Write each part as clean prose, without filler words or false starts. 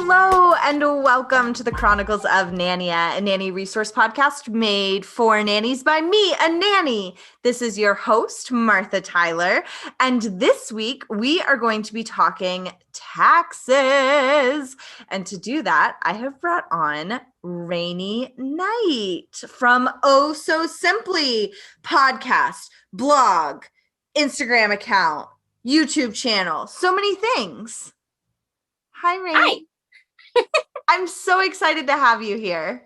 Hello and welcome to the Chronicles of Nannya, a nanny resource podcast made for nannies by me, a nanny. This is your host, Martha Tyler, and this week we are going to be talking taxes. And to do that, I have brought on Rainy Knight from Oh So Simply podcast, blog, Instagram account, YouTube channel, so many things. Hi, Rainy. Hi. I'm so excited to have you here.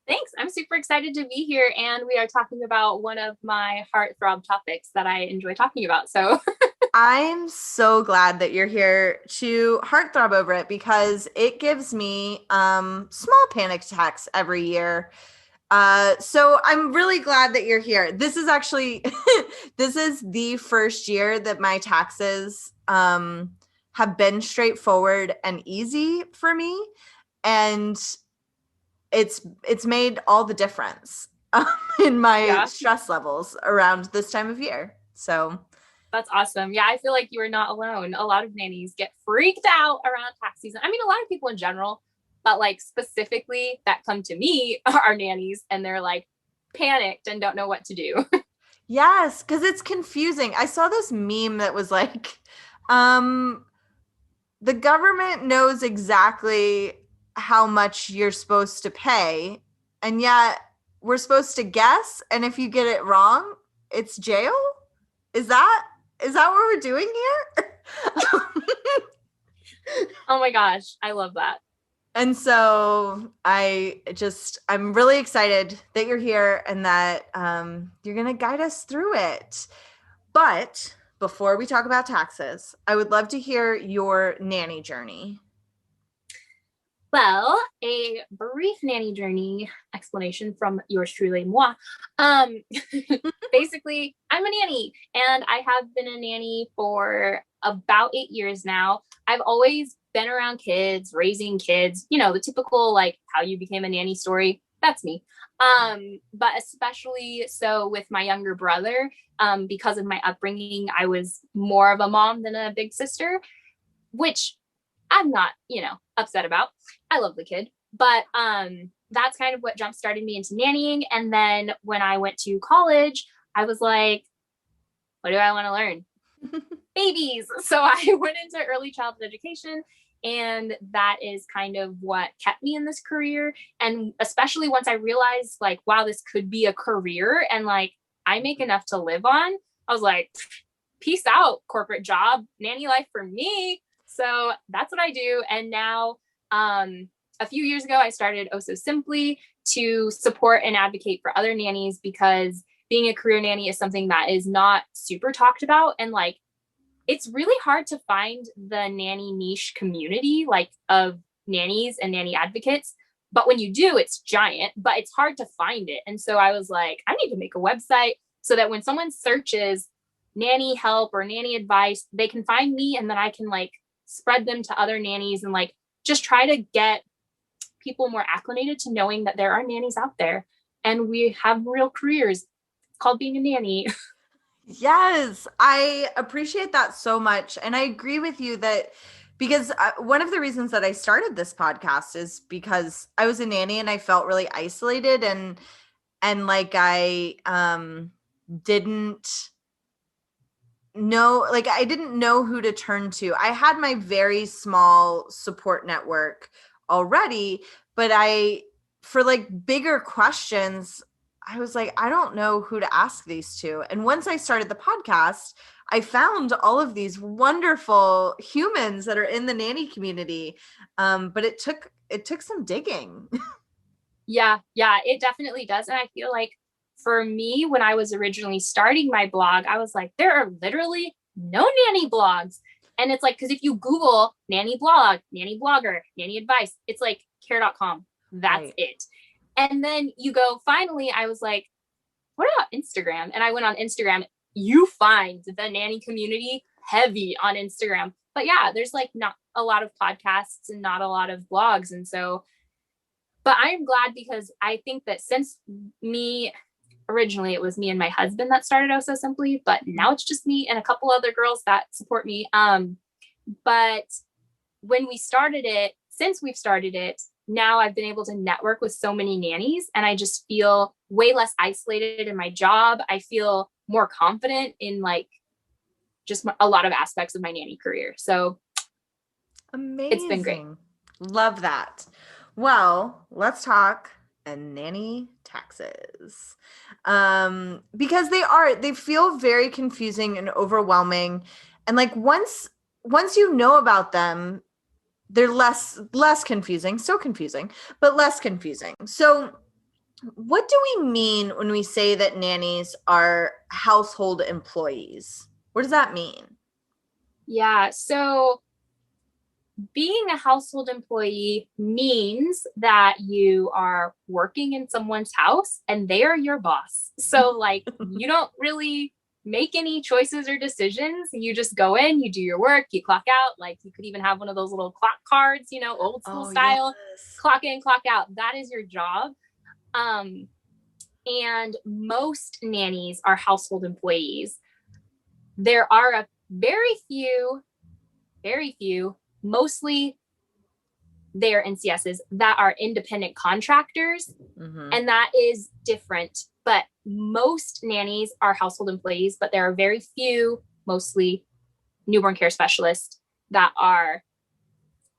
Thanks. I'm super excited to be here. And we are talking about one of my heartthrob topics that I enjoy talking about. So I'm so glad that you're here to heartthrob over it because it gives me small panic attacks every year. So I'm really glad that you're here. This is actually, this is the first year that my taxes have been straightforward and easy for me. And it's made all the difference in my stress levels around this time of year. So that's awesome. Yeah, I feel like you are not alone. A lot of nannies get freaked out around tax season. I mean, a lot of people in general, but like specifically that come to me are nannies and they're like panicked and don't know what to do. Yes, because it's confusing. I saw this meme that was like, the government knows exactly how much you're supposed to pay, and yet we're supposed to guess, and if you get it wrong, it's jail? Is that what we're doing here? Oh my gosh, I love that. And so I'm really excited that you're here and that you're going to guide us through it. But before we talk about taxes, I would love to hear your nanny journey. Well, a brief nanny journey explanation from yours truly, moi. Basically, I'm a nanny and I have been a nanny for about 8 years now. I've always been around kids, raising kids, you know, the typical like how you became a nanny story. That's me. But especially so with my younger brother, because of my upbringing, I was more of a mom than a big sister, which I'm not, upset about. I love the kid, but that's kind of what jump started me into nannying. And then when I went to college, I was like, what do I want to learn? Babies. So I went into early childhood education, and that is kind of what kept me in this career. And especially once I realized like, wow, this could be a career and like I make enough to live on, I was like, peace out, corporate job, nanny life for me. So that's what I do. And now, a few years ago, I started Oh So Simply to support and advocate for other nannies, because being a career nanny is something that is not super talked about. And like, it's really hard to find the nanny niche community, like of nannies and nanny advocates. But when you do, it's giant, but it's hard to find it. And so I was like, I need to make a website so that when someone searches nanny help or nanny advice, they can find me, and then I can like spread them to other nannies and like just try to get people more acclimated to knowing that there are nannies out there and we have real careers. It's called being a nanny. Yes, I appreciate that so much. And I agree with you that because one of the reasons that I started this podcast is because I was a nanny and I felt really isolated and like I didn't know who to turn to. I had my very small support network already, but for like bigger questions, I was like, I don't know who to ask these to. And once I started the podcast, I found all of these wonderful humans that are in the nanny community. But it took some digging. Yeah, it definitely does. And I feel like for me, when I was originally starting my blog, I was like, there are literally no nanny blogs. And it's like, because if you Google nanny blog, nanny blogger, nanny advice, it's like care.com. That's right. It. And then you go, finally, I was like, what about Instagram? And I went on Instagram. You find the nanny community heavy on Instagram. But yeah, there's like not a lot of podcasts and not a lot of blogs. And so, but I'm glad, because I think that since originally it was me and my husband that started Oh So Simply, but now it's just me and a couple other girls that support me. But when we started it, since we've started it, now I've been able to network with so many nannies, and I just feel way less isolated in my job. I feel more confident in like just a lot of aspects of my nanny career. So it's been great. Amazing. Love that. Well, let's talk nanny taxes. Because they feel very confusing and overwhelming. And like once you know about them, they're less confusing, still confusing, but less confusing. So what do we mean when we say that nannies are household employees? What does that mean? Yeah. So being a household employee means that you are working in someone's house and they are your boss. So, like, you don't really make any choices or decisions. You just go in, you do your work, you clock out. Like, you could even have one of those little clock cards, old school style, Yes. clock in, clock out. That is your job. And most nannies are household employees. There are a very few, mostly they're NCSs that are independent contractors. Mm-hmm. And that is different. But most nannies are household employees, but there are very few, mostly newborn care specialists, that are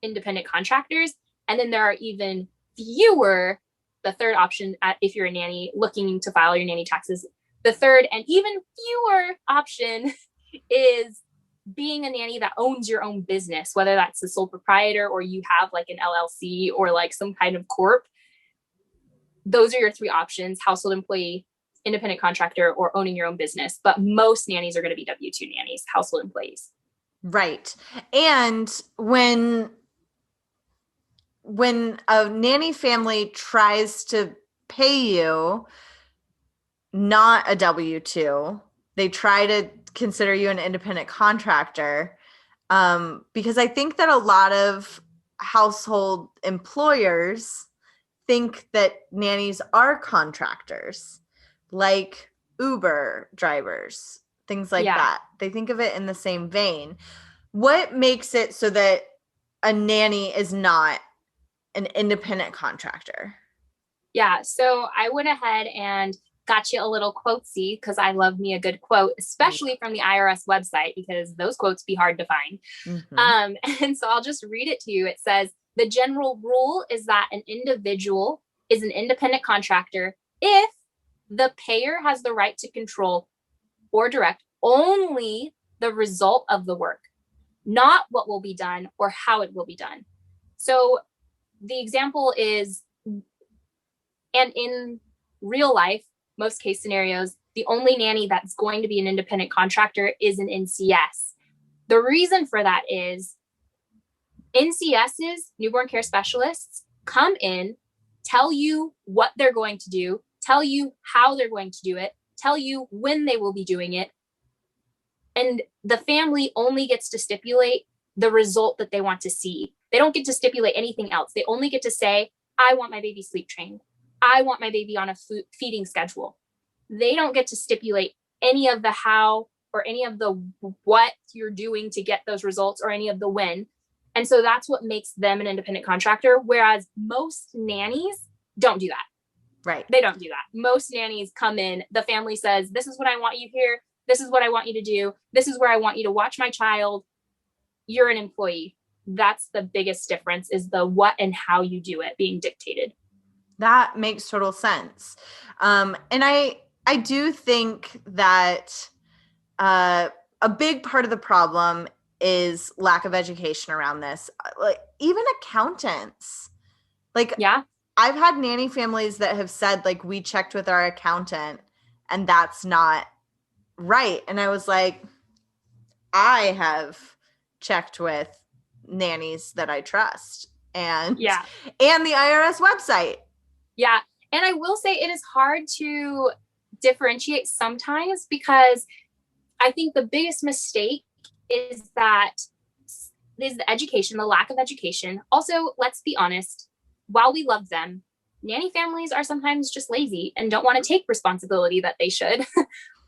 independent contractors. And then there are even fewer, the third option, if you're a nanny looking to file your nanny taxes, the third and even fewer option is being a nanny that owns your own business, whether that's a sole proprietor or you have like an LLC or like some kind of corp. Those are your three options: household employee, independent contractor, or owning your own business. But most nannies are going to be W-2 nannies, household employees. Right. And when a nanny family tries to pay you not a W-2, they try to consider you an independent contractor, because I think that a lot of household employers think that nannies are contractors, like Uber drivers, things like that. They think of it in the same vein. What makes it so that a nanny is not an independent contractor? Yeah, so I went ahead and got you a little quotesy because I love me a good quote, especially from the IRS website, because those quotes be hard to find. Mm-hmm. And so I'll just read it to you. It says, the general rule is that an individual is an independent contractor if the payer has the right to control or direct only the result of the work, not what will be done or how it will be done. So the example is, and in real life, most case scenarios, the only nanny that's going to be an independent contractor is an NCS. The reason for that is NCSs, newborn care specialists, come in, tell you what they're going to do, tell you how they're going to do it, tell you when they will be doing it. And the family only gets to stipulate the result that they want to see. They don't get to stipulate anything else. They only get to say, I want my baby sleep trained. I want my baby on a feeding schedule. They don't get to stipulate any of the how or any of the what you're doing to get those results or any of the when. And so that's what makes them an independent contractor, whereas most nannies don't do that. Right. They don't do that. Most nannies come in, the family says, this is what I want you here. This is what I want you to do. This is where I want you to watch my child. You're an employee. That's the biggest difference, is the what and how you do it being dictated. That makes total sense. And I do think that a big part of the problem is lack of education around this. Like even accountants. Like, yeah, I've had nanny families that have said, like, we checked with our accountant and that's not right. And I was like, I have checked with nannies that I trust and the IRS website. Yeah. And I will say it is hard to differentiate sometimes, because I think the biggest mistake is the education, the lack of education. Also, let's be honest, while we love them, nanny families are sometimes just lazy and don't want to take responsibility that they should.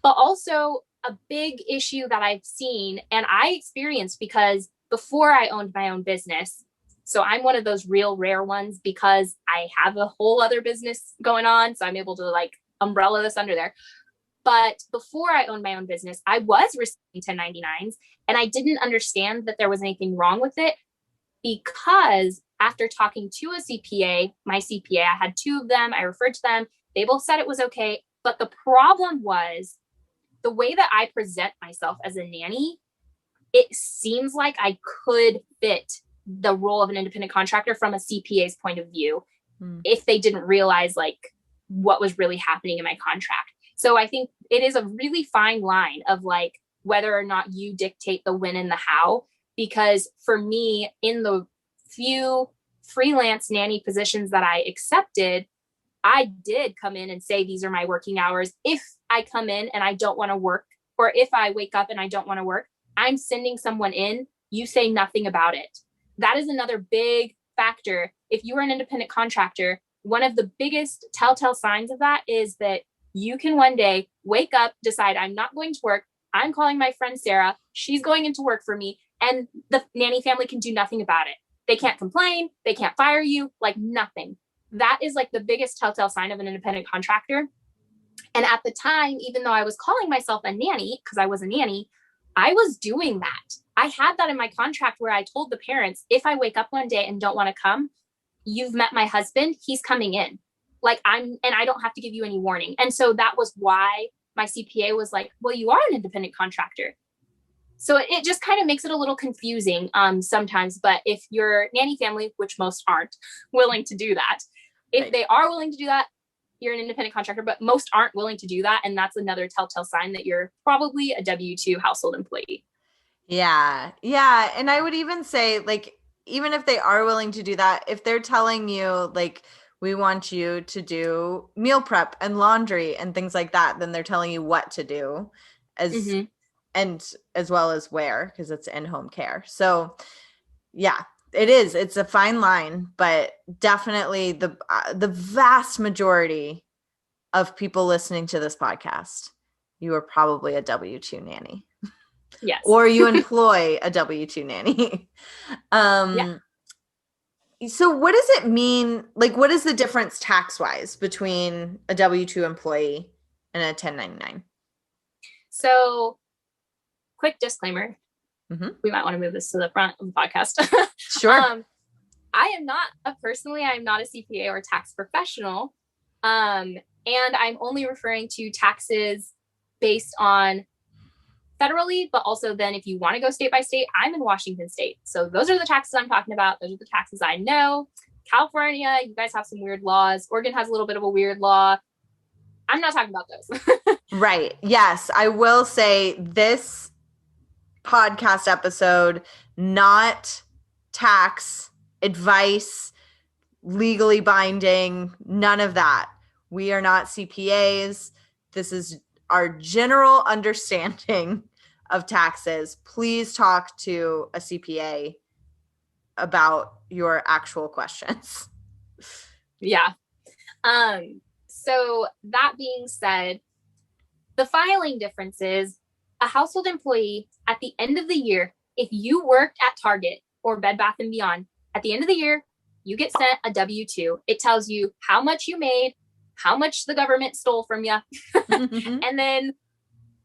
But also a big issue that I've seen and I experienced, because before I owned my own business, So I'm one of those real rare ones because I have a whole other business going on. So I'm able to like umbrella this under there. But before I owned my own business, I was receiving 1099s and I didn't understand that there was anything wrong with it because after talking to a CPA, my CPA, I had two of them, I referred to them, they both said it was okay. But the problem was the way that I present myself as a nanny, it seems like I could fit the role of an independent contractor from a CPA's point of view if they didn't realize like what was really happening in my contract. So I think it is a really fine line of like whether or not you dictate the when and the how. Because for me, in the few freelance nanny positions that I accepted, I did come in and say, these are my working hours. If I come in and I don't want to work, or if I wake up and I don't want to work, I'm sending someone in. You say nothing about it. That is another big factor. If you are an independent contractor, one of the biggest telltale signs of that is that you can one day wake up, decide I'm not going to work. I'm calling my friend Sarah. She's going into work for me. And the nanny family can do nothing about it. They can't complain. They can't fire you, like nothing. That is like the biggest telltale sign of an independent contractor. And at the time, even though I was calling myself a nanny, because I was a nanny, I was doing that. I had that in my contract where I told the parents, if I wake up one day and don't want to come, you've met my husband, he's coming in. Like and I don't have to give you any warning. And so that was why my CPA was like, well, you are an independent contractor. So it just kind of makes it a little confusing sometimes. But if your nanny family, which most aren't willing to do that, if they are willing to do that, you're an independent contractor, but most aren't willing to do that. And that's another telltale sign that you're probably a W-2 household employee. Yeah. Yeah. And I would even say, like, even if they are willing to do that, if they're telling you, like, we want you to do meal prep and laundry and things like that, then they're telling you what to do and as well as where, because it's in-home care. So yeah, it is. It's a fine line, but definitely the vast majority of people listening to this podcast, you are probably a W-2 nanny. Yes. Or you employ a W-2 nanny. Yeah. So what does it mean? Like, what is the difference tax-wise between a W-2 employee and a 1099? So quick disclaimer. We might want to move this to the front of the podcast. Sure. I'm not a CPA or tax professional. And I'm only referring to taxes based on federally, but also then if you want to go state by state, I'm in Washington state. So those are the taxes I'm talking about. Those are the taxes I know. California, you guys have some weird laws. Oregon has a little bit of a weird law. I'm not talking about those. Right. Yes. I will say this podcast episode, not tax advice, legally binding, none of that. We are not CPAs. This is our general understanding of taxes. Please talk to a CPA about your actual questions. Yeah. So that being said, the filing difference is a household employee at the end of the year, if you worked at Target or Bed Bath & Beyond, at the end of the year, you get sent a W-2. It tells you how much you made, how much the government stole from you. And then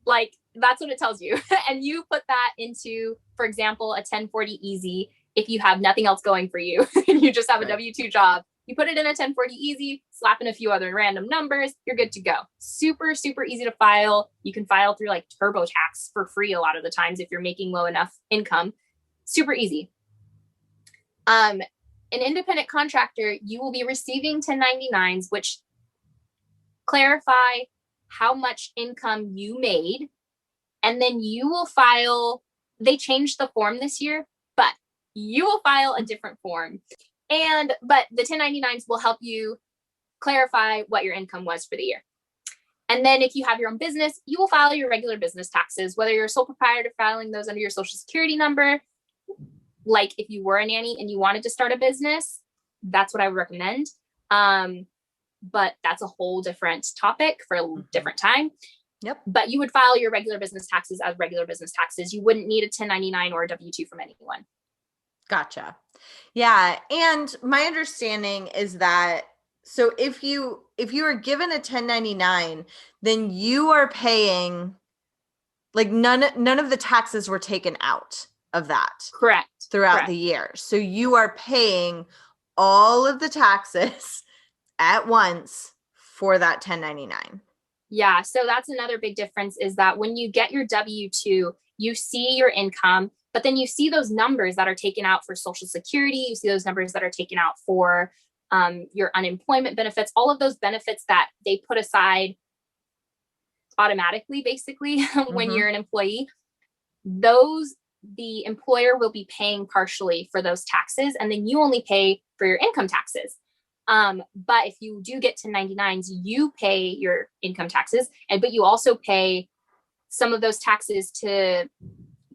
like, that's what it tells you. And you put that into, for example, a 1040 easy. If you have nothing else going for you and you just have a W-2 job, you put it in a 1040 easy, slap in a few other random numbers, you're good to go. Super, super easy to file. You can file through like TurboTax for free a lot of the times if you're making low enough income. Super easy. An independent contractor, you will be receiving 1099s, which clarify how much income you made. And then you will file, they changed the form this year, but you will file a different form. But the 1099s will help you clarify what your income was for the year. And then if you have your own business, you will file your regular business taxes, whether you're a sole proprietor, filing those under your social security number. Like if you were a nanny and you wanted to start a business, that's what I would recommend. But that's a whole different topic for a different time. Yep. But you would file your regular business taxes as regular business taxes. You wouldn't need a 1099 or a W-2 from anyone. Gotcha. Yeah. And my understanding is that so if you are given a 1099, then you are paying like none of the taxes were taken out of that Correct. throughout the Correct. year. So you are paying all of the taxes at once for that 1099. Yeah. So that's another big difference is that when you get your W-2, you see your income, but then you see those numbers that are taken out for Social Security. You see those numbers that are taken out for your unemployment benefits, all of those benefits that they put aside automatically, basically, when Mm-hmm. you're an employee. Those, the employer will be paying partially for those taxes, and then you only pay for your income taxes. But if you do get to 99s, you pay your income taxes, but you also pay some of those taxes to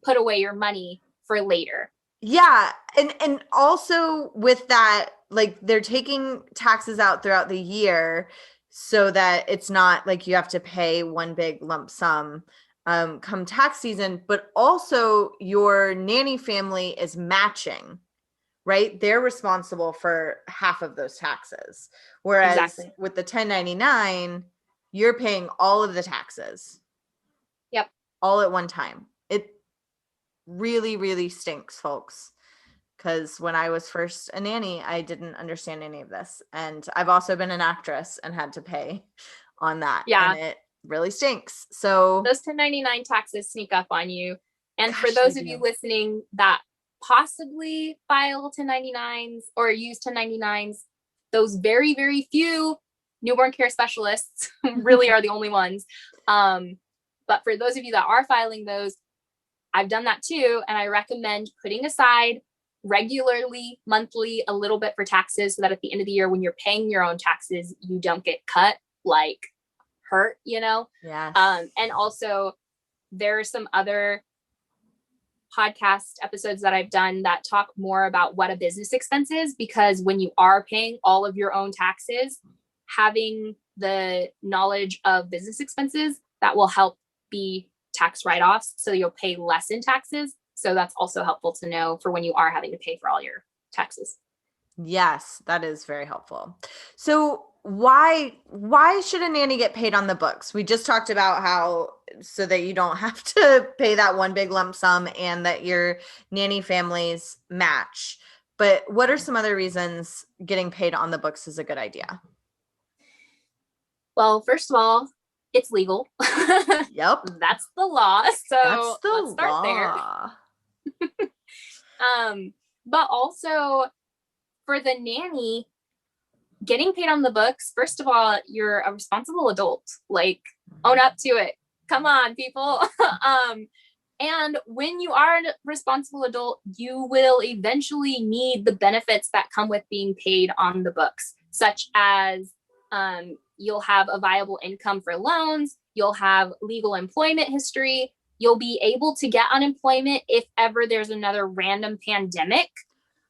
put away your money for later. Yeah, and also with that, like they're taking taxes out throughout the year so that it's not like you have to pay one big lump sum come tax season, but also your nanny family is matching, right? They're responsible for half of those taxes. Whereas Exactly. with the 1099, you're paying all of the taxes Yep. all at one time. It really, really stinks, folks. Because when I was first a nanny, I didn't understand any of this. And I've also been an actress and had to pay on that. And Yeah. it really stinks. So, Those 1099 taxes sneak up on you. And for gosh, they those of you do. listening that possibly file 1099s or use 1099s, those very, very few newborn care specialists really are the only ones. But for those of you that are filing those, I've done that too. And I recommend putting aside regularly, monthly, a little bit for taxes so that at the end of the year, when you're paying your own taxes, you don't get cut like hurt, you know? Yes. And also, there are some other podcast episodes that I've done that talk more about what a business expense is, because when you are paying all of your own taxes, having the knowledge of business expenses that will help be tax write-offs, so you'll pay less in taxes. So that's also helpful to know for when you are having to pay for all your taxes. Yes, that is very helpful. So why should a nanny get paid on the books? We just talked about how so that you don't have to pay that one big lump sum and that your nanny families match. But what are some other reasons getting paid on the books is a good idea? Well, first of all, it's legal. Yep. That's the law. That's So let's the start there. law. But also for the nanny, getting paid on the books, first of all, you're a responsible adult. Like, own up to it. Come on, people. And when you are a responsible adult, you will eventually need the benefits that come with being paid on the books, such as you'll have a viable income for loans, you'll have legal employment history, you'll be able to get unemployment if ever there's another random pandemic.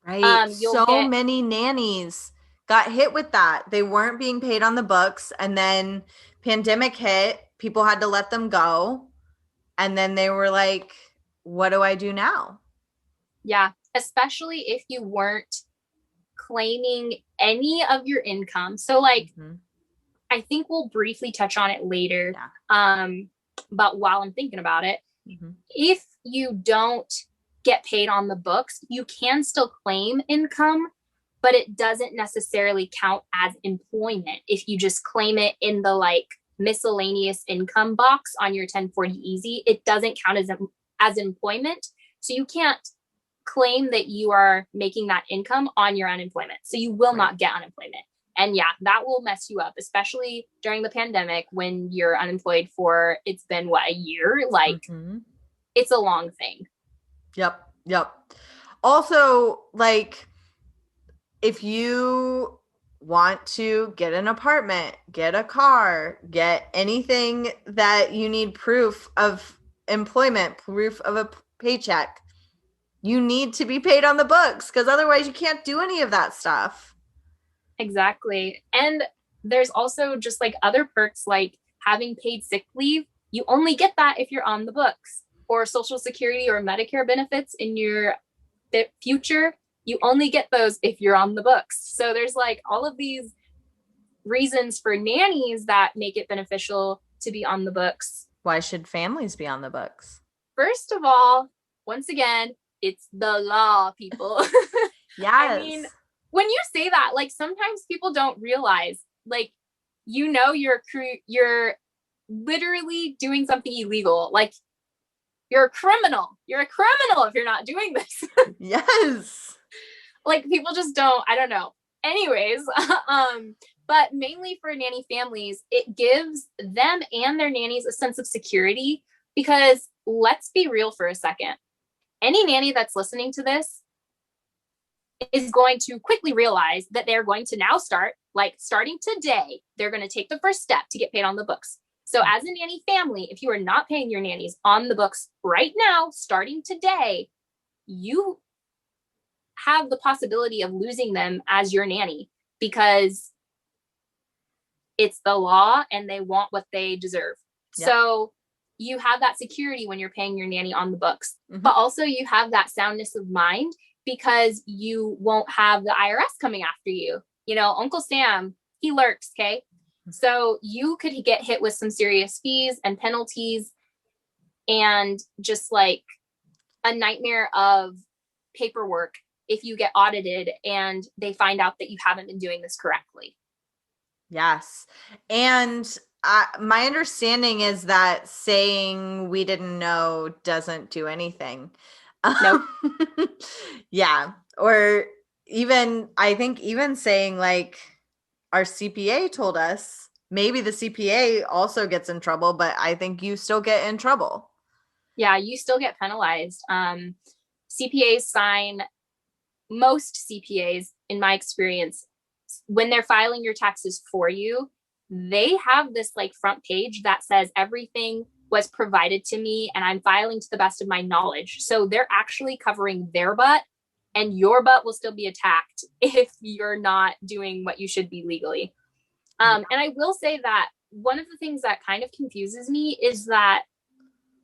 Right. You'll So get, many nannies got hit with that. They weren't being paid on the books and then pandemic hit, people had to let them go. And then they were like, what do I do now? yeah, especially if you weren't claiming any of your income. So, like, Mhm. I think we'll briefly touch on it later. Yeah. But while I'm thinking about it, Mhm. if you don't get paid on the books, you can still claim income, but it doesn't necessarily count as employment if you just claim it in the like miscellaneous income box on your 1040 easy. It doesn't count as employment. So you can't claim that you are making that income on your unemployment. So you will Right. not get unemployment. And yeah, that will mess you up, especially during the pandemic when you're unemployed for it's been what, a year? Like, Mhm. it's a long thing. Yep. Yep. Also, like, if you want to get an apartment, get a car, get anything that you need proof of employment, proof of a paycheck, you need to be paid on the books because otherwise you can't do any of that stuff. Exactly. And there's also just like other perks like having paid sick leave. You only get that if you're on the books, or Social Security or Medicare benefits in your future, you only get those if you're on the books. So there's like all of these reasons for nannies that make it beneficial to be on the books. Why should families be on the books? First of all, once again, it's the law, people. Yes. I mean, when you say that, like sometimes people don't realize, like, you're literally doing something illegal. Like you're a criminal. You're a criminal if you're not doing this. Yes. Like people just don't, I don't know. Anyways, but mainly for nanny families, it gives them and their nannies a sense of security because let's be real for a second. Any nanny that's listening to this is going to quickly realize that they're going to now starting today, they're going to take the first step to get paid on the books. So as a nanny family, if you are not paying your nannies on the books right now, starting today, you have the possibility of losing them as your nanny because it's the law and they want what they deserve. Yep. So you have that security when you're paying your nanny on the books, but also you have that soundness of mind because you won't have the IRS coming after you. You know, Uncle Sam, he lurks, okay? So you could get hit with some serious fees and penalties and just like a nightmare of paperwork if you get audited and they find out that you haven't been doing this correctly. Yes. And my understanding is that saying we didn't know doesn't do anything. Nope. Yeah. Or even, I think even saying like our CPA told us, maybe the CPA also gets in trouble, but I think you still get in trouble. Yeah, you still get penalized. CPAs sign, most CPAs, in my experience, when they're filing your taxes for you, they have this like front page that says everything was provided to me and I'm filing to the best of my knowledge. So they're actually covering their butt and your butt will still be attacked if you're not doing what you should be legally. And I will say that one of the things that kind of confuses me is that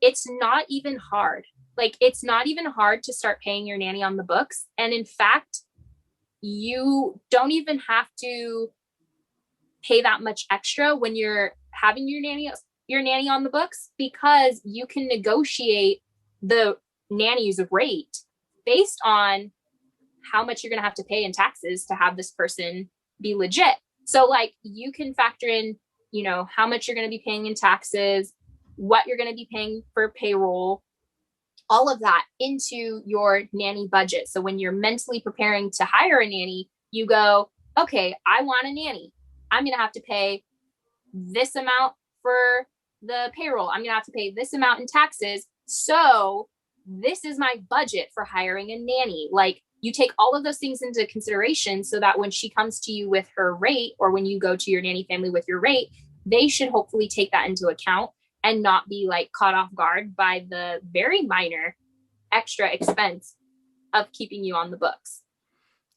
it's not even hard. Like it's not even hard to start paying your nanny on the books. And in fact, you don't even have to pay that much extra when you're having your nanny on the books because you can negotiate the nanny's rate based on how much you're going to have to pay in taxes to have this person be legit. So like you can factor in, you know, how much you're going to be paying in taxes, what you're going to be paying for payroll, all of that into your nanny budget. So when you're mentally preparing to hire a nanny, you go, okay, I want a nanny. I'm going to have to pay this amount for the payroll. I'm going to have to pay this amount in taxes. So this is my budget for hiring a nanny. Like you take all of those things into consideration so that when she comes to you with her rate or when you go to your nanny family with your rate, they should hopefully take that into account and not be like caught off guard by the very minor extra expense of keeping you on the books.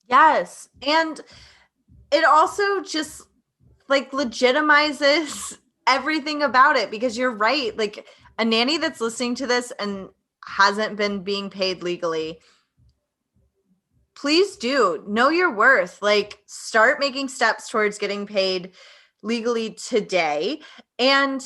Yes. And it also just like legitimizes everything about it because you're right. Like a nanny that's listening to this and hasn't been being paid legally, please do know your worth. Like start making steps towards getting paid legally today. And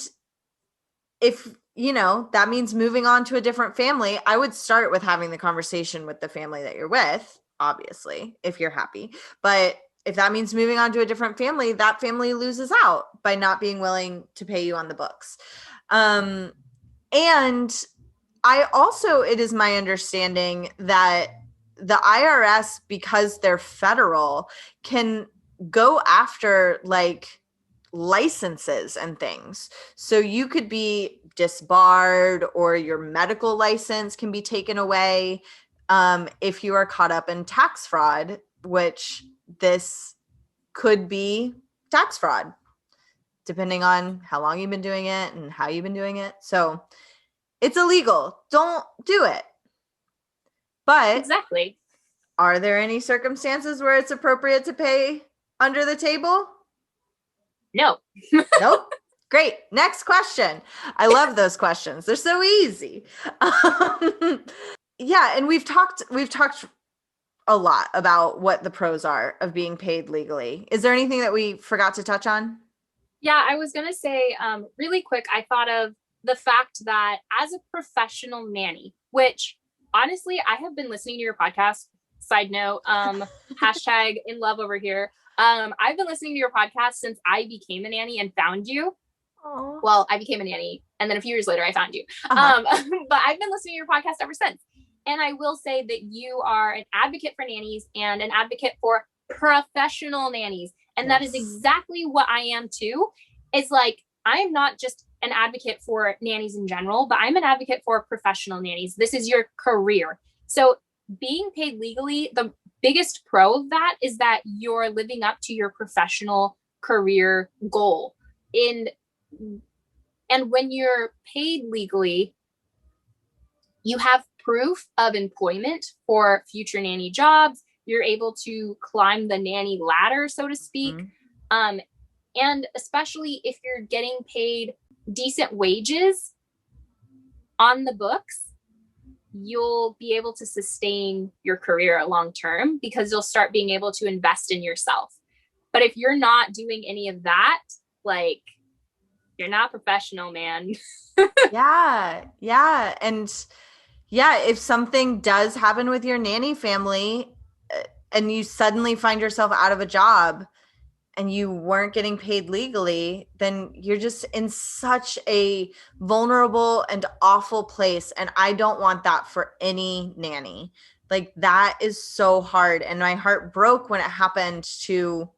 if, you know, that means moving on to a different family, I would start with having the conversation with the family that you're with, obviously, if you're happy. But if that means moving on to a different family, that family loses out by not being willing to pay you on the books. And I also, it is my understanding that the IRS, because they're federal, can go after like licenses and things. So you could be disbarred or your medical license can be taken away if you are caught up in tax fraud, which this could be tax fraud, depending on how long you've been doing it and how you've been doing it. So it's illegal. Don't do it. But exactly. Are there any circumstances where it's appropriate to pay under the table? No. Nope. Great. Next question. I love those questions. They're so easy. Yeah, and we've talked a lot about what the pros are of being paid legally. Is there anything that we forgot to touch on? Yeah, I was going to say really quick, I thought of the fact that as a professional nanny, which honestly, I have been listening to your podcast, side note, hashtag in love over here. I've been listening to your podcast since I became a nanny and found you. Aww. Well, I became a nanny and then a few years later I found you. But I've been listening to your podcast ever since. And I will say that you are an advocate for nannies and an advocate for professional nannies. And that is exactly what I am too. It's like, I am not just an advocate for nannies in general, but I'm an advocate for professional nannies. This is your career. So being paid legally, the biggest pro of that is that you're living up to your professional career goal. And when you're paid legally, you have proof of employment for future nanny jobs. You're able to climb the nanny ladder, so to speak. Mm-hmm. And especially if you're getting paid decent wages on the books, you'll be able to sustain your career long term because you'll start being able to invest in yourself. But if you're not doing any of that, like, you're not professional, man. Yeah. And yeah, if something does happen with your nanny family and you suddenly find yourself out of a job and you weren't getting paid legally, then you're just in such a vulnerable and awful place. And I don't want that for any nanny. Like, that is so hard. And my heart broke when it happened to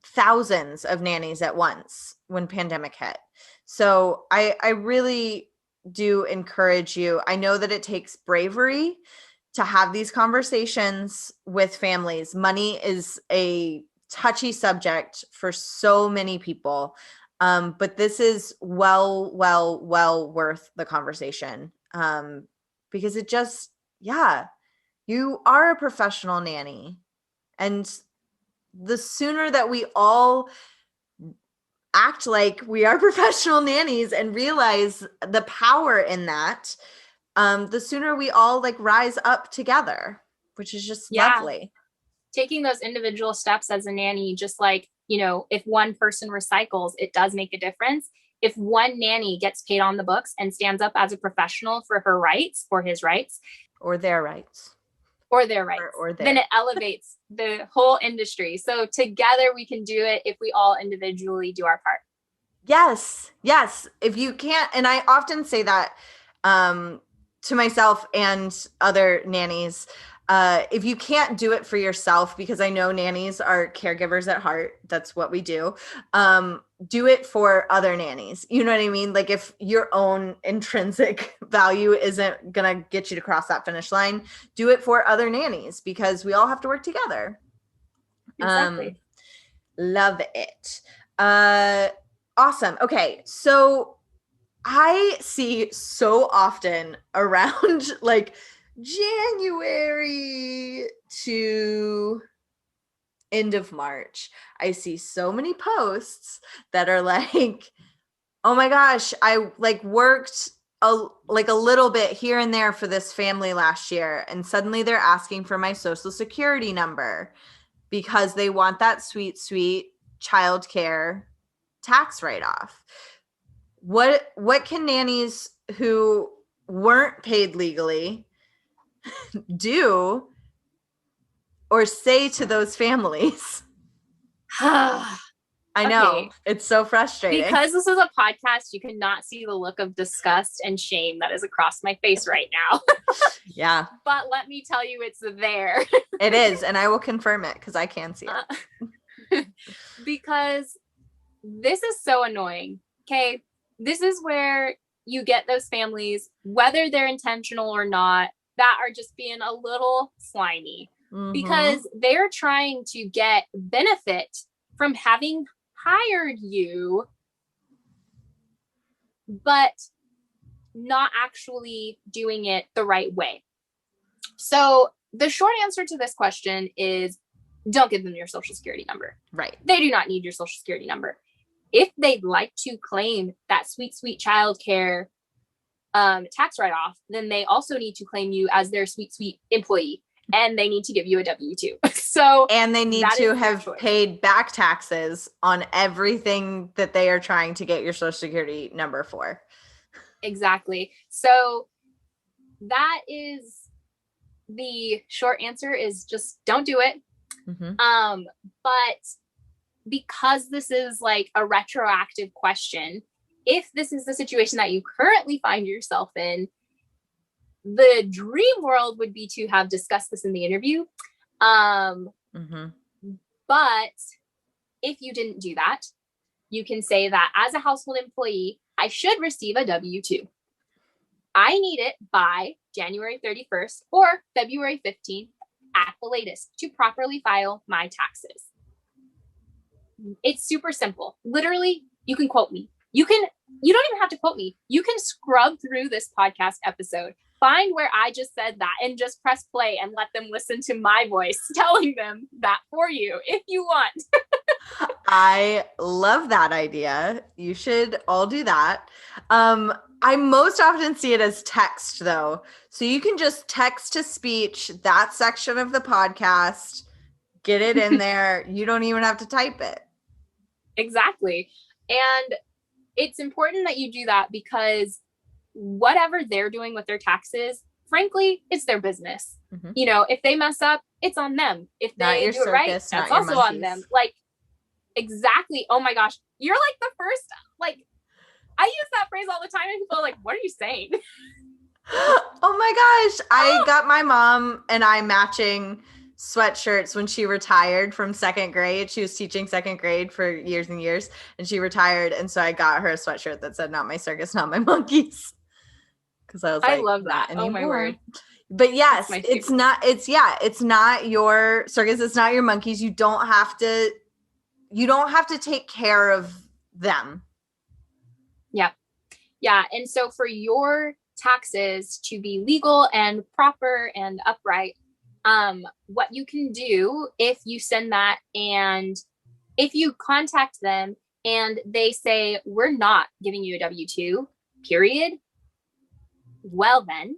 thousands of nannies at once when pandemic hit. So I really do encourage you. I know that it takes bravery to have these conversations with families. Money is a touchy subject for so many people. But this is well worth the conversation. Because it just, you are a professional nanny. And the sooner that we all act like we are professional nannies and realize the power in that, the sooner we all like rise up together, which is just lovely. Taking those individual steps as a nanny, just like, you know, if one person recycles, it does make a difference. If one nanny gets paid on the books and stands up as a professional for her rights, for his rights, or their rights, then it elevates the whole industry. So together we can do it if we all individually do our part. Yes. If you can't, and I often say that to myself and other nannies, if you can't do it for yourself, because I know nannies are caregivers at heart, that's what we do. Do it for other nannies. You know what I mean? Like, if your own intrinsic value isn't going to get you to cross that finish line, do it for other nannies, because we all have to work together. Exactly. Love it. Awesome. Okay. So I see so often around like January to end of March, I see so many posts that are like, oh my gosh, I like worked a little bit here and there for this family last year, and suddenly they're asking for my social security number because they want that sweet childcare tax write-off. What can nannies who weren't paid legally do or say to those families? I know. It's so frustrating. Because this is a podcast, you cannot see the look of disgust and shame that is across my face right now. Yeah. But let me tell you, it's there. It is. And I will confirm it because I can see it. Because this is so annoying. Okay. This is where you get those families, whether they're intentional or not, that are just being a little slimy. Mm-hmm. Because they're trying to get benefit from having hired you, but not actually doing it the right way. So the short answer to this question is, don't give them your social security number. Right. They do not need your social security number. If they'd like to claim that sweet childcare tax write-off, then they also need to claim you as their sweet employee. and they need to give you a W-2. So and they need to have paid back taxes on everything that they are trying to get your Social Security number for. Exactly. So that is the short answer, is just don't do it. Mm-hmm. But because this is like a retroactive question, if this is the situation that you currently find yourself in, the dream world would be to have discussed this in the interview. Mm-hmm. But if you didn't do that, you can say that as a household employee, I should receive a W-2. I need it by January 31st or February 15th at the latest to properly file my taxes. It's super simple. Literally, you can quote me. You don't even have to quote me. You can scrub through this podcast episode, find where I just said that, and just press play and let them listen to my voice telling them that for you if you want. I love that idea. You should all do that. I most often see it as text though. So you can just text to speech that section of the podcast, get it in there. You don't even have to type it. Exactly. And it's important that you do that because whatever they're doing with their taxes, frankly, it's their business. Mm-hmm. You know, if they mess up, it's on them. If they do it right, that's also on them. Like, exactly. Oh my gosh. You're like the first, like, I use that phrase all the time and people are like, what are you saying? Oh my gosh. I got my mom and I matching sweatshirts when she retired from second grade. She was teaching second grade for years and years and she retired. And so I got her a sweatshirt that said, not my circus, not my monkeys. Cause I was like, I love that. Oh my word. But yes, it's not your circus. It's not your monkeys. You don't have to take care of them. Yeah. Yeah. And so for your taxes to be legal and proper and upright, what you can do if you send that and if you contact them and they say, we're not giving you a W-2, period. Well, then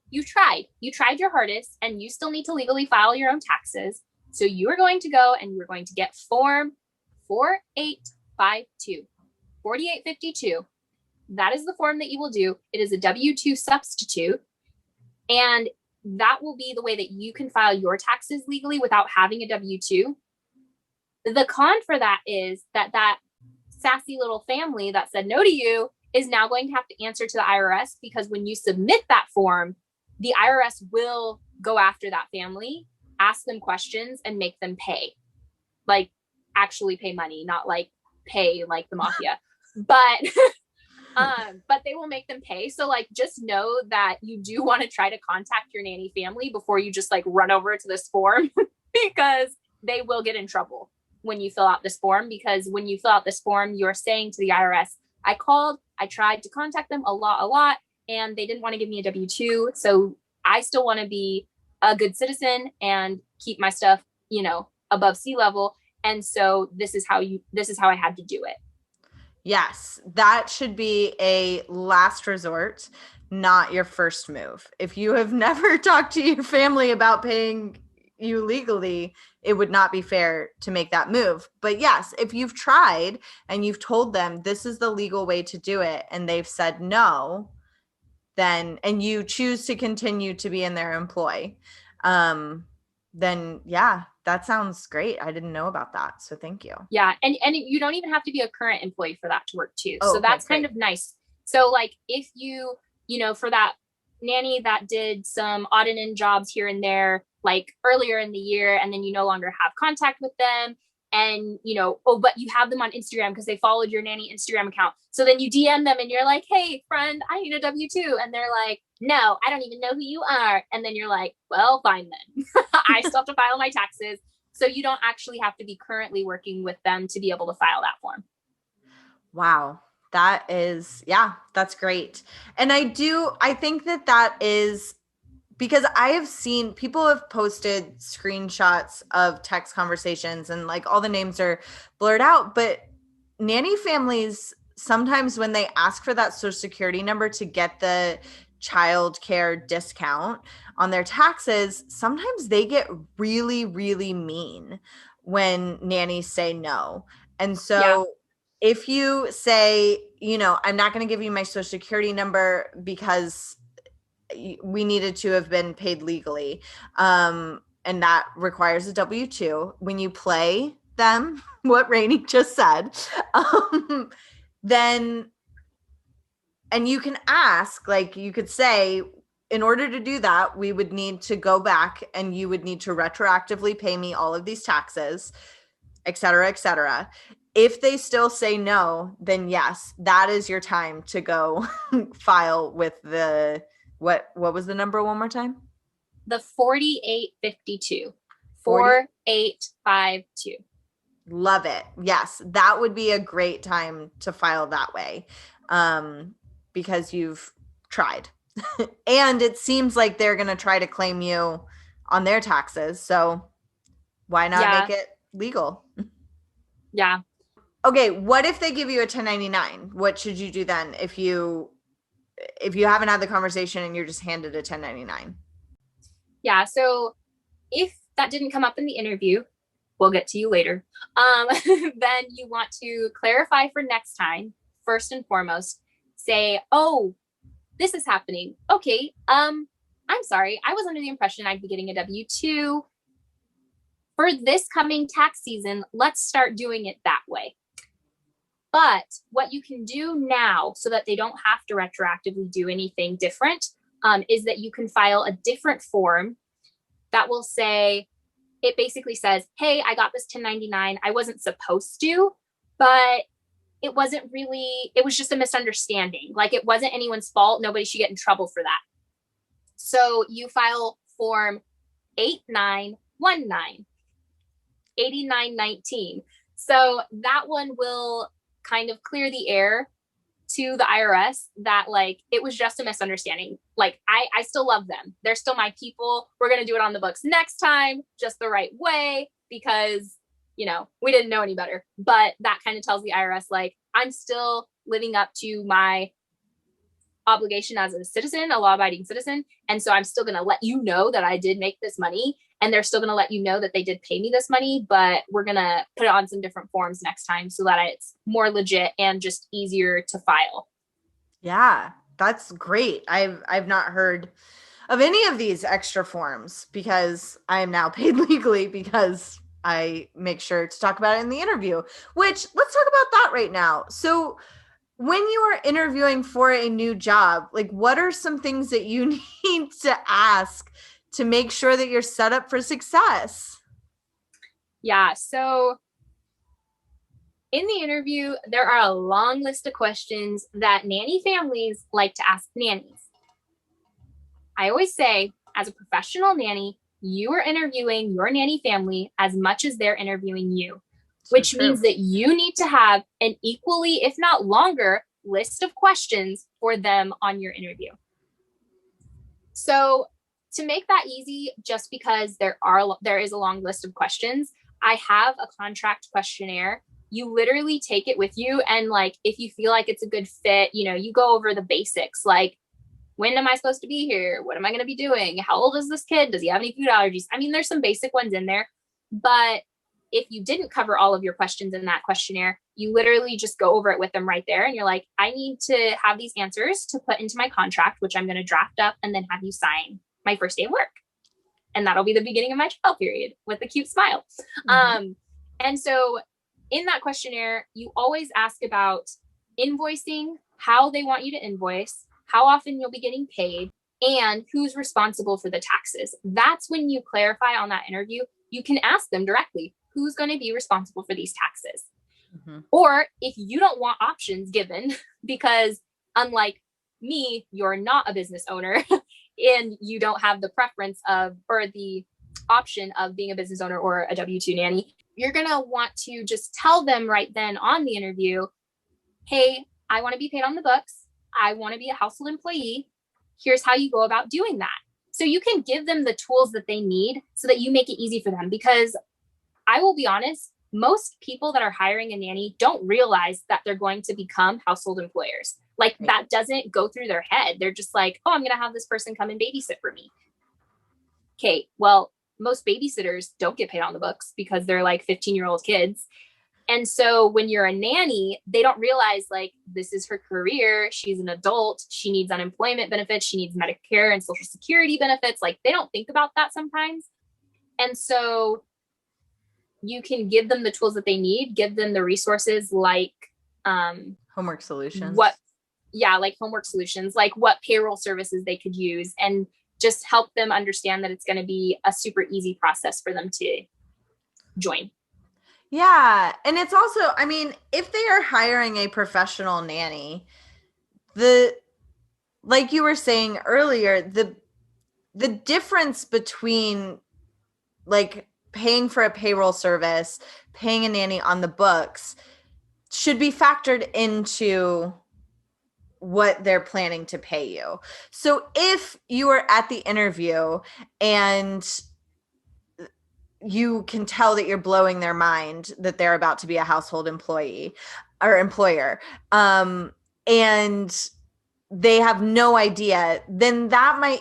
you tried your hardest and you still need to legally file your own taxes. So you are going to go and you're going to get form 4852. That is the form that you will do. It is a W-2 substitute. And that will be the way that you can file your taxes legally without having a W-2. The con for that is that sassy little family that said no to you is now going to have to answer to the IRS, because when you submit that form, the IRS will go after that family, ask them questions, and make them pay. Like, actually pay money, not like pay like the mafia. But they will make them pay. So like, just know that you do want to try to contact your nanny family before you just like run over to this form because they will get in trouble when you fill out this form. Because when you fill out this form, you're saying to the IRS, I tried to contact them a lot, and they didn't want to give me a W-2. So I still want to be a good citizen and keep my stuff, above sea level. And so this is how I had to do it. Yes, that should be a last resort, not your first move. If you have never talked to your family about paying you legally, it would not be fair to make that move. But yes, if you've tried and you've told them this is the legal way to do it and they've said no, then, and you choose to continue to be in their employ, then yeah, that sounds great. I didn't know about that. So thank you. Yeah. And you don't even have to be a current employee for that to work too. So that's kind of nice. So like if you, for that nanny that did some odd and end jobs here and there, like earlier in the year, and then you no longer have contact with them and, but you have them on Instagram because they followed your nanny Instagram account. So then you DM them and you're like, hey friend, I need a W-2. And they're like, no, I don't even know who you are. And then you're like, well, fine then. I still have to file my taxes. So you don't actually have to be currently working with them to be able to file that form. Wow. That's great. And I think that is because I have seen people have posted screenshots of text conversations and like all the names are blurred out, but nanny families, sometimes when they ask for that Social Security number to get the childcare discount on their taxes, sometimes they get really, really mean when nannies say no. And Yeah. so if you say, I'm not going to give you my social security number because we needed to have been paid legally. And that requires a W-2. When you play them, what Rainey just said, then, and you can ask, like you could say, in order to do that, we would need to go back and you would need to retroactively pay me all of these taxes, et cetera, et cetera. If they still say no, then yes, that is your time to go file with the, what was the number one more time? The 4852. 40. 4852. Love it. Yes, that would be a great time to file that way, because you've tried. And it seems like they're going to try to claim you on their taxes. So why not Yeah. make it legal? Yeah. Okay, what if they give you a 1099? What should you do then if you haven't had the conversation and you're just handed a 1099? Yeah. So if that didn't come up in the interview, we'll get to you later. Then you want to clarify for next time. First and foremost, say, "Oh, this is happening. Okay. I'm sorry. I was under the impression I'd be getting a W-2 for this coming tax season. Let's start doing it that way." But what you can do now so that they don't have to retroactively do anything different, is that you can file a different form that will say, it basically says, "Hey, I got this 1099. I wasn't supposed to, but it wasn't really, it was just a misunderstanding. Like it wasn't anyone's fault. Nobody should get in trouble for that." So you file form 8919, 8919. So that one will kind of clear the air to the IRS that like it was just a misunderstanding. Like I still love them. They're still my people. We're going to do it on the books next time, just the right way, because we didn't know any better. But that kind of tells the IRS like I'm still living up to my obligation as a citizen, a law-abiding citizen. And so I'm still going to let you know that I did make this money, and they're still going to let you know that they did pay me this money, but we're going to put it on some different forms next time so that it's more legit and just easier to file. Yeah, that's great. I've not heard of any of these extra forms because I am now paid legally because I make sure to talk about it in the interview, which let's talk about that right now. So when you are interviewing for a new job, like what are some things that you need to ask to make sure that you're set up for success? Yeah. So in the interview, there are a long list of questions that nanny families like to ask nannies. I always say, as a professional nanny, you are interviewing your nanny family as much as they're interviewing you, which means that you need to have an equally, if not longer, list of questions for them on your interview. So to make that easy, just because there is a long list of questions, I have a contract questionnaire. You literally take it with you, and like if you feel like it's a good fit, you go over the basics, like when am I supposed to be here? What am I going to be doing? How old is this kid? Does he have any food allergies? I mean, there's some basic ones in there, but if you didn't cover all of your questions in that questionnaire, you literally just go over it with them right there. And you're like, I need to have these answers to put into my contract, which I'm going to draft up and then have you sign my first day of work. And that'll be the beginning of my trial period with a cute smile. Mm-hmm. And so in that questionnaire, you always ask about invoicing, how they want you to invoice, how often you'll be getting paid, and who's responsible for the taxes. That's when you clarify on that interview. You can ask them directly, who's going to be responsible for these taxes? Mm-hmm. Or if you don't want options given, because unlike me, you're not a business owner and you don't have the preference of, or the option of being a business owner or a W-2 nanny, you're going to want to just tell them right then on the interview, hey, I want to be paid on the books. I want to be a household employee. Here's how you go about doing that. So you can give them the tools that they need so that you make it easy for them. Because I will be honest, most people that are hiring a nanny don't realize that they're going to become household employers. Like Right. that doesn't go through their head. They're just like, oh, I'm going to have this person come and babysit for me. Okay, well, most babysitters don't get paid on the books because they're like 15-year-old kids. And so when you're a nanny, they don't realize like this is her career. She's an adult. She needs unemployment benefits. She needs Medicare and Social Security benefits. Like they don't think about that sometimes. And so you can give them the tools that they need, give them the resources like Homework solutions. Like homework solutions, like what payroll services they could use, and just help them understand that it's going to be a super easy process for them to join. Yeah. And it's also, I mean, if they are hiring a professional nanny, like you were saying earlier, the difference between like paying for a payroll service, paying a nanny on the books should be factored into what they're planning to pay you. So if you are at the interview and you can tell that you're blowing their mind that they're about to be a household employee or employer, and they have no idea, then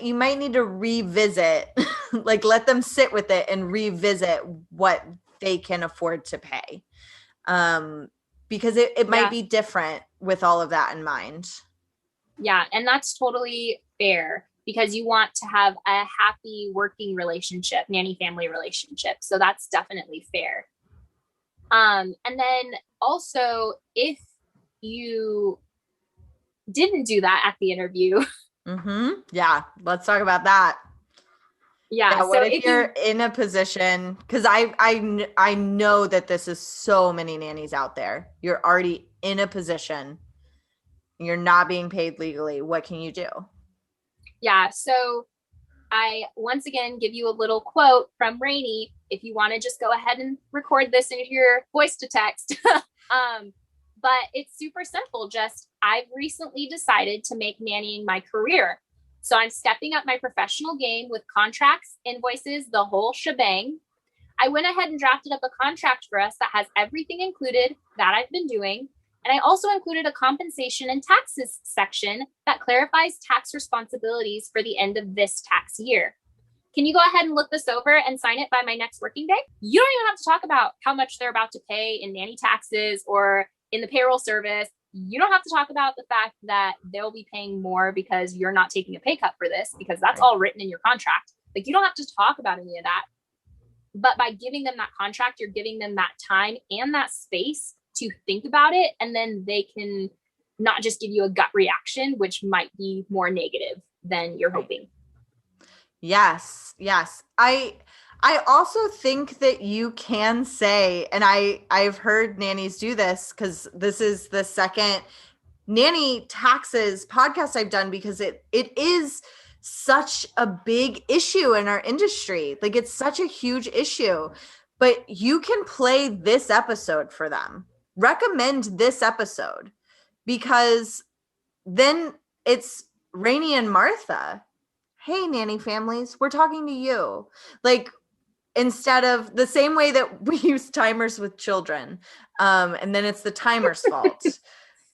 you might need to revisit, like let them sit with it and revisit what they can afford to pay. Because it might be different with all of that in mind. Yeah. And that's totally fair because you want to have a happy working relationship, nanny family relationship. So that's definitely fair. And then also if you didn't do that at the interview. Yeah. Let's talk about that. Yeah. What if you're in a position, because I know that this is so many nannies out there. You're already in a position. You're not being paid legally. What can you do? Yeah. So I once again give you a little quote from Rainey. If you want to just go ahead and record this in your voice to text. But it's super simple. Just I've recently decided to make nannying my career. So I'm stepping up my professional game with contracts, invoices, the whole shebang. I went ahead and drafted up a contract for us that has everything included that I've been doing. And I also included a compensation and taxes section that clarifies tax responsibilities for the end of this tax year. Can you go ahead and look this over and sign it by my next working day? You don't even have to talk about how much they're about to pay in nanny taxes or in the payroll service. You don't have to talk about the fact that they'll be paying more because you're not taking a pay cut for this, because that's all written in your contract. Like you don't have to talk about any of that. But by giving them that contract, you're giving them that time and that space to think about it. And then they can not just give you a gut reaction, which might be more negative than you're hoping. Yes. I also think that you can say, and I've heard nannies do this because this is the second Nanny Taxes podcast I've done, because it is such a big issue in our industry. Like it's such a huge issue, but you can play this episode for them. Recommend this episode, because then it's Rainey and Martha. Hey, nanny families, we're talking to you. Like, instead of the same way that we use timers with children, and then it's the timer's fault.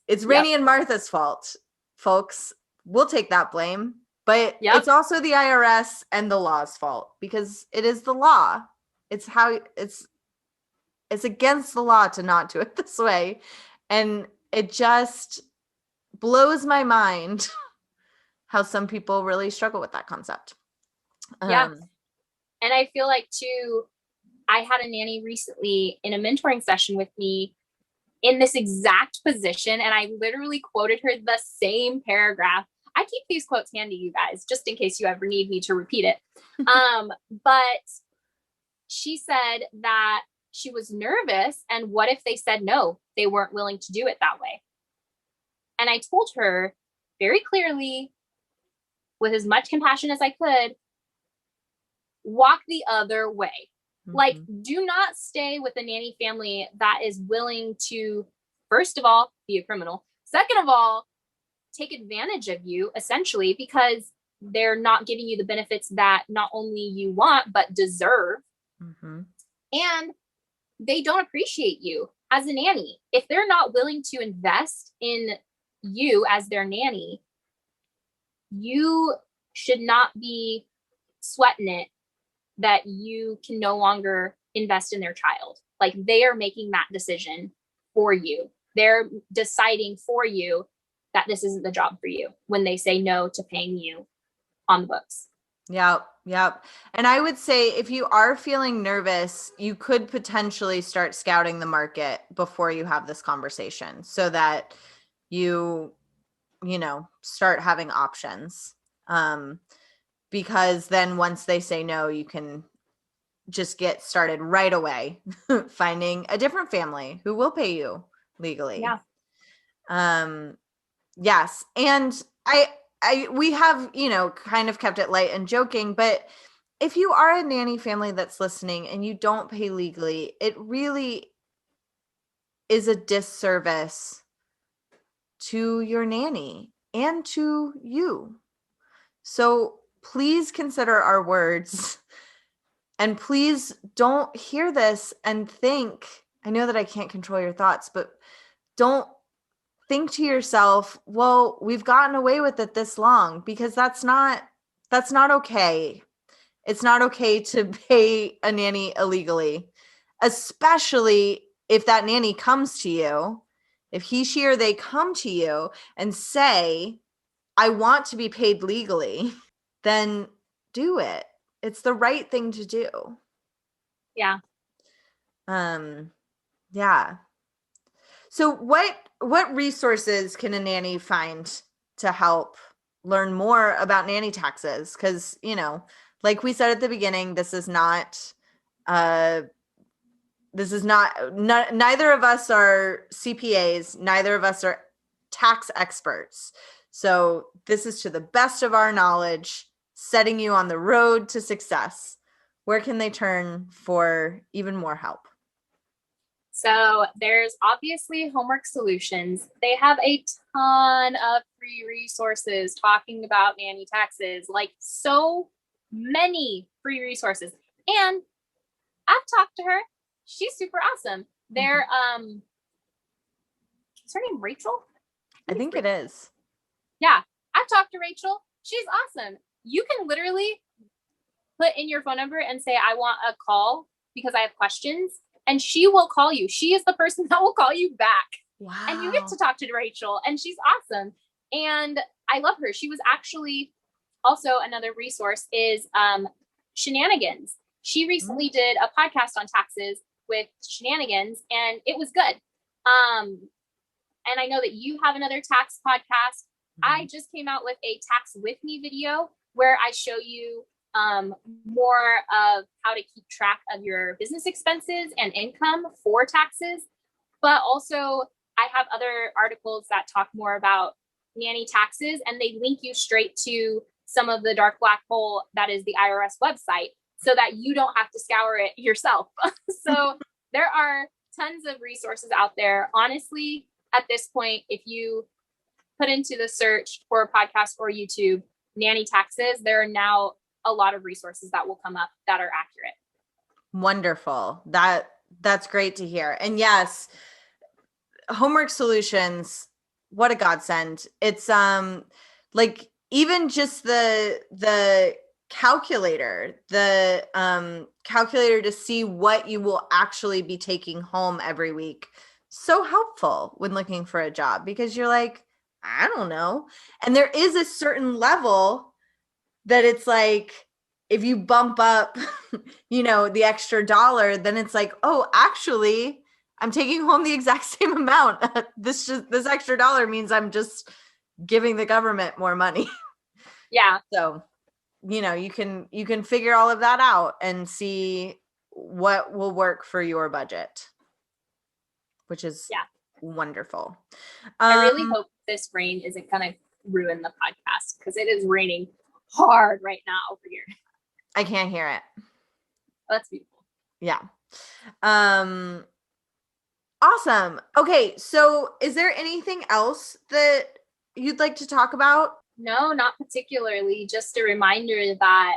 It's Rainey and Martha's fault, folks. We'll take that blame. But it's also the IRS and the law's fault, because it is the law. It's how it's against the law to not do it this way. And it just blows my mind how some people really struggle with that concept. And I feel like too, I had a nanny recently in a mentoring session with me in this exact position. And I literally quoted her the same paragraph. I keep these quotes handy, you guys, just in case you ever need me to repeat it. But she said that she was nervous. And what if they said no, they weren't willing to do it that way? And I told her very clearly, with as much compassion as I could, walk the other way. Like, do not stay with a nanny family that is willing to, first of all, be a criminal. Second of all, take advantage of you, essentially, because they're not giving you the benefits that not only you want, but deserve. And they don't appreciate you as a nanny. If they're not willing to invest in you as their nanny, you should not be sweating it that you can no longer invest in their child. Like, they are making that decision for you. They're deciding for you that this isn't the job for you when they say no to paying you on the books. Yep. Yep. And I would say if you are feeling nervous, you could potentially start scouting the market before you have this conversation so that you start having options. Because then once they say no, you can just get started right away finding a different family who will pay you legally. Yeah. Yes. And we have, kind of kept it light and joking, but if you are a nanny family that's listening and you don't pay legally, it really is a disservice to your nanny and to you. So please consider our words, and please don't hear this and think, I know that I can't control your thoughts, but don't think to yourself, well, we've gotten away with it this long, because that's not okay. It's not okay to pay a nanny illegally, especially if that nanny comes to you, if he, she, or they come to you and say, I want to be paid legally, then do it. It's the right thing to do. Yeah. Yeah. So what resources can a nanny find to help learn more about nanny taxes? Because, like we said at the beginning, neither of us are CPAs, neither of us are tax experts. So this is to the best of our knowledge, setting you on the road to success. Where can they turn for even more help? So there's obviously Homework Solutions. They have a ton of free resources talking about nanny taxes, like so many free resources. And I've talked to her. She's super awesome. They're is her name Rachel? I think it is. Yeah, I've talked to Rachel. She's awesome. You can literally put in your phone number and say, I want a call because I have questions, and she will call you. She is the person that will call you back. Wow. And you get to talk to Rachel, and she's awesome. And I love her. She was actually also another resource is Shenanigans. She recently did a podcast on taxes with Shenanigans, and it was good. And I know that you have another tax podcast. I just came out with a tax with me video where I show you more of how to keep track of your business expenses and income for taxes. But also I have other articles that talk more about nanny taxes, and they link you straight to some of the dark black hole that is the IRS website so that you don't have to scour it yourself. So there are tons of resources out there. Honestly, at this point, if you put into the search for a podcast or YouTube, nanny taxes, there are now a lot of resources that will come up that are accurate. Wonderful. That's great to hear. And yes, Homework Solutions, what a godsend. It's like even just the calculator, calculator to see what you will actually be taking home every week. So helpful when looking for a job, because you're like, I don't know. And there is a certain level that it's like, if you bump up, the extra dollar, then it's like, oh, actually, I'm taking home the exact same amount. This extra dollar means I'm just giving the government more money. Yeah. So, you can figure all of that out and see what will work for your budget, which is wonderful. I really hope this rain isn't going to ruin the podcast, because it is raining hard right now over here. I can't hear it. Oh, that's beautiful. Yeah. Awesome. Okay. So is there anything else that you'd like to talk about? No, not particularly. Just a reminder that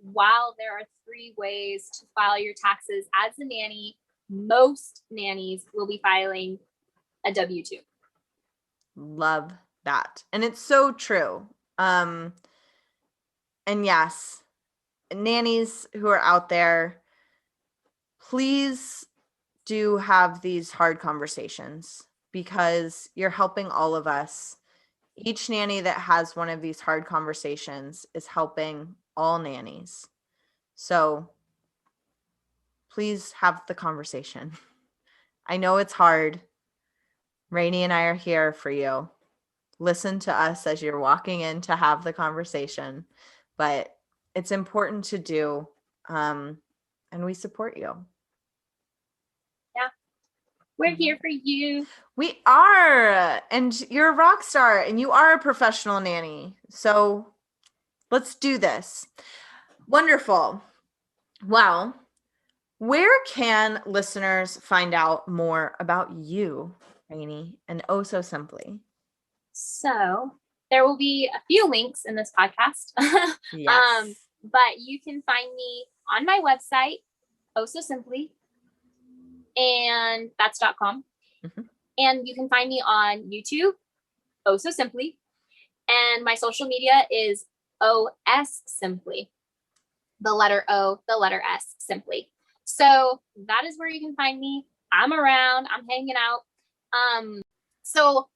while there are 3 ways to file your taxes as a nanny, most nannies will be filing a W-2. Love that. And it's so true. And yes, nannies who are out there, please do have these hard conversations because you're helping all of us. Each nanny that has one of these hard conversations is helping all nannies. So please have the conversation. I know it's hard. Rainey and I are here for you. Listen to us as you're walking in to have the conversation, but it's important to do, and we support you. Yeah, we're here for you. We are, and you're a rock star, and you are a professional nanny, so let's do this. Wonderful. Well, where can listeners find out more about you, Rainey, and Oh So Simply? So there will be a few links in this podcast. Yes. But you can find me on my website, Oh So Simply, and that's .com. Mm-hmm. And you can find me on YouTube, Oh So Simply, and my social media is OS Simply. The letter O, the letter S, Simply. So that is where you can find me. I'm around, I'm hanging out. So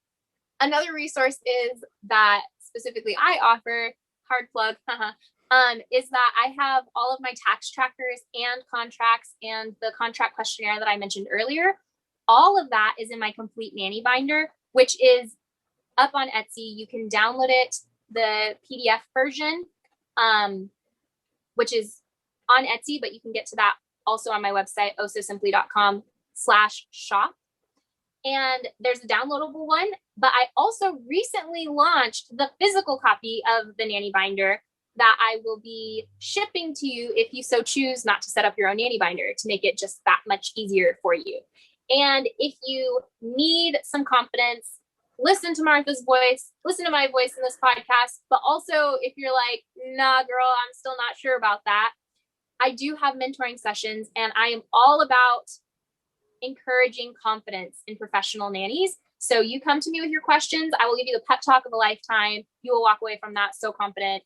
another resource is that specifically I offer, hard plug, is that I have all of my tax trackers and contracts and the contract questionnaire that I mentioned earlier. All of that is in my complete nanny binder, which is up on Etsy. You can download it, the PDF version, which is on Etsy, but you can get to that also on my website, ososimply.com/shop. And there's a downloadable one, but I also recently launched the physical copy of the nanny binder that I will be shipping to you if you so choose not to set up your own nanny binder, to make it just that much easier for you. And if you need some confidence, listen to Martha's voice, listen to my voice in this podcast. But also, if you're like, nah, girl, I'm still not sure about that, I do have mentoring sessions, and I am all about encouraging confidence in professional nannies. So you come to me with your questions, I will give you the pep talk of a lifetime. You will walk away from that so confident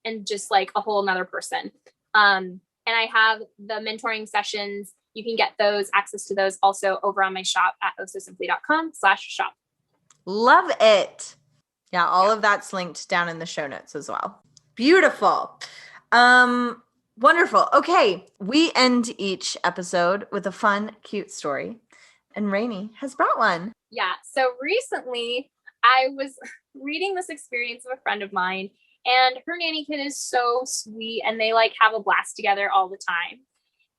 and just like a whole nother person. And I have the mentoring sessions. You can get those, access to those also over on my shop at ososimply.com/shop. Love it. Yeah, all of that's linked down in the show notes as well. Beautiful. Wonderful. Okay, we end each episode with a fun, cute story, and Rainey has brought one. Yeah, so recently I was reading this experience of a friend of mine, and her nanny kid is so sweet, and they like have a blast together all the time.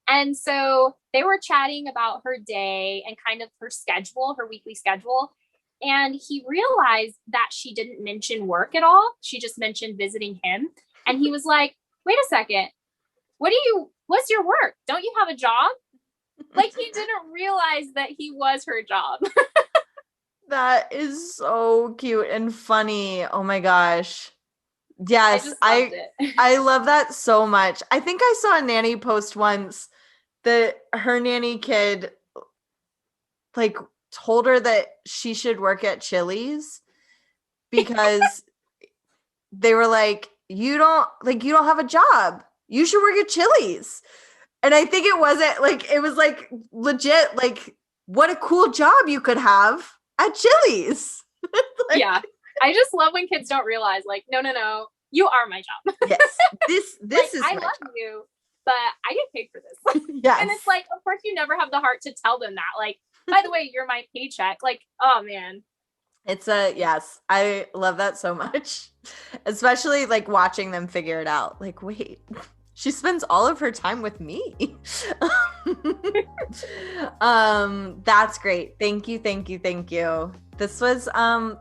And so they were chatting about her day and kind of her schedule, her weekly schedule. And he realized that she didn't mention work at all. She just mentioned visiting him. And he was like, wait a second. What's your work? Don't you have a job? Like, he didn't realize that he was her job. That is so cute and funny. Oh my gosh. Yes, I love that so much. I think I saw a nanny post once that her nanny kid like told her that she should work at Chili's because they were like, you don't have a job. You should work at Chili's. And I think it was like legit, like, what a cool job you could have at Chili's. Like, yeah. I just love when kids don't realize, like, no, you are my job. Yes. This like, is I love job. you, but I get paid for this. Yes. And it's like, of course you never have the heart to tell them that. Like, by the way, you're my paycheck. Like, oh man. Yes. I love that so much. Especially like watching them figure it out. Like, wait, she spends all of her time with me. That's great. Thank you. This was a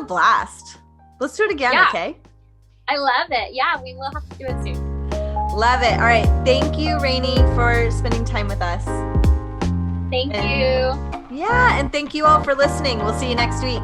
blast. Let's do it again, yeah. Okay? I love it. Yeah, we will have to do it soon. Love it. All right. Thank you, Rainey, for spending time with us. Thank you. Yeah, and thank you all for listening. We'll see you next week.